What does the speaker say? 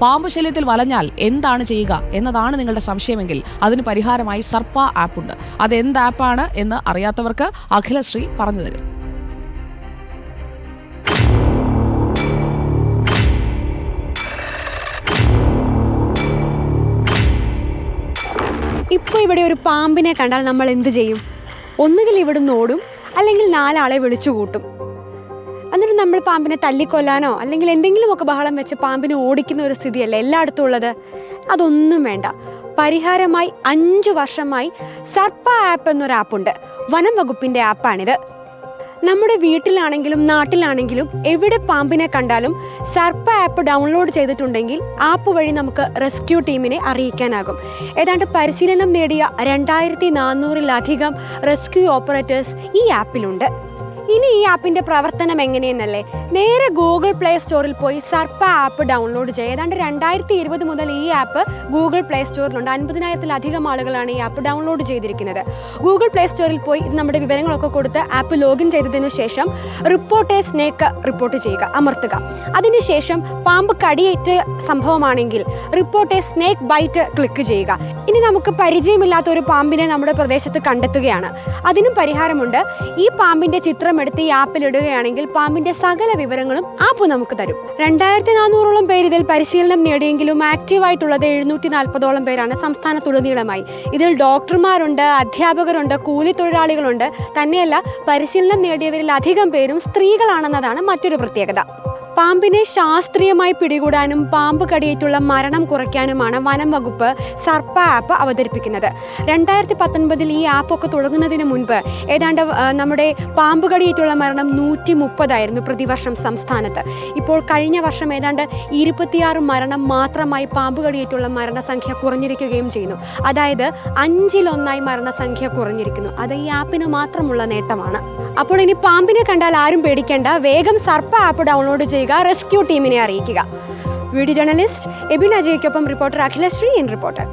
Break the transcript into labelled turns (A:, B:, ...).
A: പാമ്പ് ശല്യത്തിൽ വലഞ്ഞാൽ എന്താണ് ചെയ്യുക എന്നതാണ് നിങ്ങളുടെ സംശയമെങ്കിൽ അതിന് പരിഹാരമായി സർപ്പ ആപ്പുണ്ട്. അത് എന്ത് ആപ്പാണ് എന്ന് അറിയാത്തവർക്ക് അഖിലശ്രീ പറഞ്ഞു തരും.
B: ഇപ്പോൾ ഇവിടെ ഒരു പാമ്പിനെ കണ്ടാൽ നമ്മൾ എന്ത് ചെയ്യും? ഒന്നുകിൽ ഇവിടുന്ന് ഓടും, അല്ലെങ്കിൽ 4 ആളെ വിളിച്ചു കൂട്ടും. എന്നിട്ട് നമ്മൾ പാമ്പിനെ തല്ലിക്കൊല്ലാനോ അല്ലെങ്കിൽ എന്തെങ്കിലുമൊക്കെ ബഹളം വെച്ച് പാമ്പിനെ ഓടിക്കുന്ന ഒരു സ്ഥിതിയല്ലേ എല്ലായിടത്തും ഉള്ളത്. അതൊന്നും വേണ്ട. പരിഹാരമായി 5 വർഷമായി സർപ്പ ആപ്പ് എന്നൊരു ആപ്പുണ്ട്. വനം വകുപ്പിൻ്റെ ആപ്പാണിത്. നമ്മുടെ വീട്ടിലാണെങ്കിലും നാട്ടിലാണെങ്കിലും എവിടെ പാമ്പിനെ കണ്ടാലും സർപ്പ ആപ്പ് ഡൗൺലോഡ് ചെയ്തിട്ടുണ്ടെങ്കിൽ ആപ്പ് വഴി നമുക്ക് റെസ്ക്യൂ ടീമിനെ അറിയിക്കാനാകും. ഏതാണ്ട് പരിശീലനം നേടിയ 2400-ലധികം റെസ്ക്യൂ ഓപ്പറേറ്റേഴ്സ് ഈ ആപ്പിലുണ്ട്. ഇനി ഈ ആപ്പിൻ്റെ പ്രവർത്തനം എങ്ങനെയെന്നല്ലേ, നേരെ ഗൂഗിൾ പ്ലേ സ്റ്റോറിൽ പോയി സർപ്പ ആപ്പ് ഡൗൺലോഡ് ചെയ്യുക. ഏതാണ്ട് 2020 മുതൽ ഈ ആപ്പ് ഗൂഗിൾ പ്ലേ സ്റ്റോറിലുണ്ട്. 50,000-ലധികം ആളുകളാണ് ഈ ആപ്പ് ഡൗൺലോഡ് ചെയ്തിരിക്കുന്നത്. ഗൂഗിൾ പ്ലേ സ്റ്റോറിൽ പോയി നമ്മുടെ വിവരങ്ങളൊക്കെ കൊടുത്ത് ആപ്പ് ലോഗിൻ ചെയ്തതിനു ശേഷം റിപ്പോർട്ട് എ സ്നേക്ക് റിപ്പോർട്ട് ചെയ്യുക, അമർത്തുക. അതിനുശേഷം പാമ്പ് കടിയേറ്റ സംഭവമാണെങ്കിൽ report a snake bite click ചെയ്യുക. ഇനി നമുക്ക് പരിചയമില്ലാത്ത ഒരു പാമ്പിനെ നമ്മുടെ പ്രദേശത്ത് കണ്ടെത്തുകയാണ്. അതിനും പരിഹാരമുണ്ട്. ഈ പാമ്പിൻ്റെ ചിത്രം എടുത്ത് ഈ ആപ്പിൽ ഇടുകയാണെങ്കിൽ പാമ്പിന്റെ സകല വിവരങ്ങളും ആപ്പ് നമുക്ക് തരും. 2400-ഓളം പേര് ഇതിൽ പരിശീലനം നേടിയെങ്കിലും ആക്റ്റീവായിട്ടുള്ളത് 740-ഓളം പേരാണ് സംസ്ഥാനത്തുടനീളമായി. ഇതിൽ ഡോക്ടർമാരുണ്ട്, അധ്യാപകരുണ്ട്, കൂലി തൊഴിലാളികളുണ്ട്. തന്നെയല്ല, പരിശീലനം നേടിയവരിൽ അധികം പേരും സ്ത്രീകളാണെന്നതാണ് മറ്റൊരു പ്രത്യേകത. പാമ്പിനെ ശാസ്ത്രീയമായി പിടികൂടാനും പാമ്പ് കടിയേറ്റുള്ള മരണം കുറയ്ക്കാനുമാണ് വനം വകുപ്പ് സർപ്പ ആപ്പ് അവതരിപ്പിക്കുന്നത്. 2019 ഈ ആപ്പൊക്കെ തുടങ്ങുന്നതിന് മുൻപ് ഏതാണ്ട് നമ്മുടെ പാമ്പ് കടിയേറ്റുള്ള മരണം 130 പ്രതിവർഷം സംസ്ഥാനത്ത്. ഇപ്പോൾ കഴിഞ്ഞ വർഷം ഏതാണ്ട് 26 മരണം മാത്രമായി പാമ്പ് കടിയേറ്റുള്ള മരണസംഖ്യ കുറഞ്ഞിരിക്കുകയും ചെയ്യുന്നു. അതായത് 5-1 മരണസംഖ്യ കുറഞ്ഞിരിക്കുന്നു. അത് ഈ ആപ്പിന് മാത്രമുള്ള നേട്ടമാണ്. അപ്പോൾ ഇനി പാമ്പിനെ കണ്ടാൽ ആരും പേടിക്കേണ്ട. വേഗം സർപ്പ ആപ്പ് ഡൗൺലോഡ് ചെയ്യുക, റെസ്ക്യൂ ടീമിനെ അറിയിക്കുക. വീഡിയോ ജേർണലിസ്റ്റ് എബിൻ അജയ്ക്കൊപ്പം റിപ്പോർട്ടർ അഖിലശ്രീ, റിപ്പോർട്ടർ.